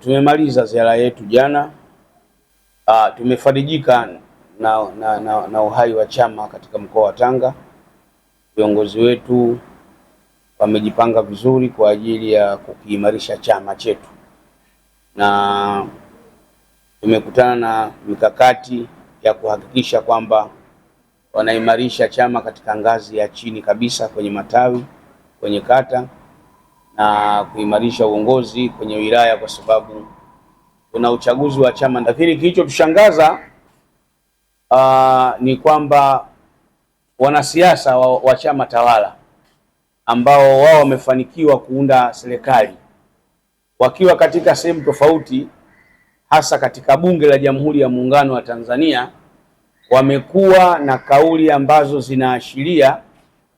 Tumemaliza ziara yetu jana. Tumefarijika na uhai wa chama katika mkoa wa Tanga. Viongozi wetu wamejipanga vizuri kwa ajili ya kukiimarisha chama chetu, na tumekutana na mikakati ya kuhakikisha kwamba wanaimarisha chama katika ngazi ya chini kabisa, kwenye matawi, kwenye kata, na kuimarisha uongozi kwenye wilaya, kwa sababu kuna uchaguzi wa chama. Lakini kilichotushangaza ni kwamba wanasiasa wa chama tawala ambao wao wamefanikiwa kuunda serikali wakiwa katika sehemu tofauti, hasa katika Bunge la Jamhuri ya Muungano wa Tanzania, wamekuwa na kauli ambazo zinaashiria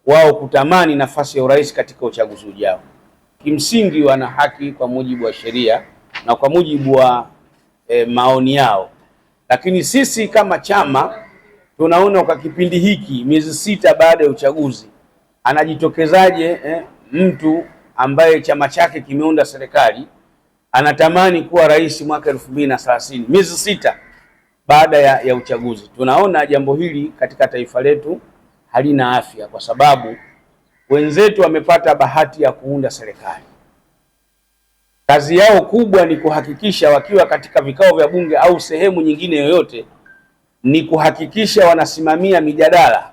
wao kutamani nafasi ya urais katika uchaguzi ujao. Kimsingi wana haki kwa mujibu wa sheria na kwa mujibu wa maoni yao, lakini sisi kama chama tunaona kwa kipindi hiki, miezi 6 baada ya uchaguzi, anajitokezaje mtu ambaye chama chake kimeunda serikali anatamani kuwa rais mwaka 2030, miezi 6 baada ya uchaguzi. Tunaona jambo hili katika taifa letu halina afya, kwa sababu wenzetu wamepata bahati ya kuunda serikali. Kazi yao kubwa ni kuhakikisha wakiwa katika vikao vya bunge au sehemu nyingine yoyote, ni kuhakikisha wanasimamia mijadala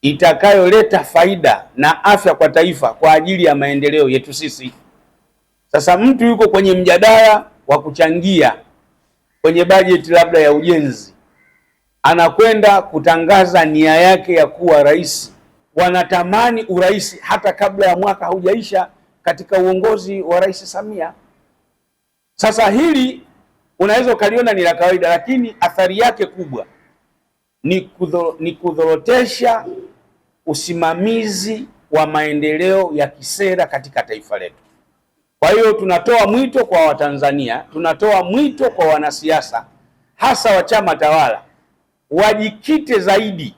itakayoleta faida na afya kwa taifa kwa ajili ya maendeleo yetu sisi. Sasa mtu yuko kwenye mjadala wa kuchangia kwenye bajeti labda ya ujenzi, anakwenda kutangaza nia yake ya kuwa rais. Wanatamani urais hata kabla ya mwaka haujaisha katika uongozi wa Rais Samia. Sasa hili unaweza ukaliona ni la kawaida, lakini athari yake kubwa ni kudhorotesha usimamizi wa maendeleo ya kisera katika taifa letu. Kwa hiyo tunatoa mwito kwa Watanzania, tunatoa mwito kwa wanasiasa, hasa wa chama tawala, wajikite zaidi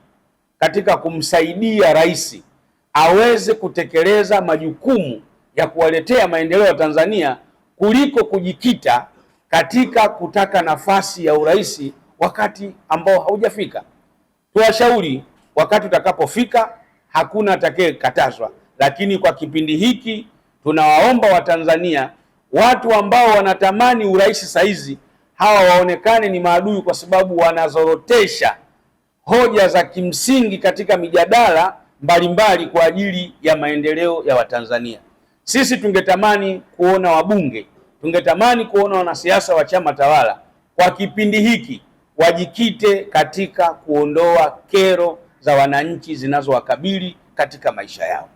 katika kumsaidia rais aweze kutekeleza majukumu ya kuwaletea maendeleo ya Tanzania, kuliko kujikita katika kutaka nafasi ya urais wakati ambao haujafika. Tuwashauri wakati utakapofika, hakuna atakayekatazwa, lakini kwa kipindi hiki tunawaomba Watanzania, watu ambao wanatamani urais saizi, hawa waonekane ni maadui, kwa sababu wanazorotesha hoja za kimsingi katika mijadala mbalimbali kwa ajili ya maendeleo ya Watanzania. Sisi tungetamani kuona wabunge, tungetamani kuona wanasiasa wa chama tawala kwa kipindi hiki wajikite katika kuondoa kero za wananchi zinazowakabili katika maisha yao.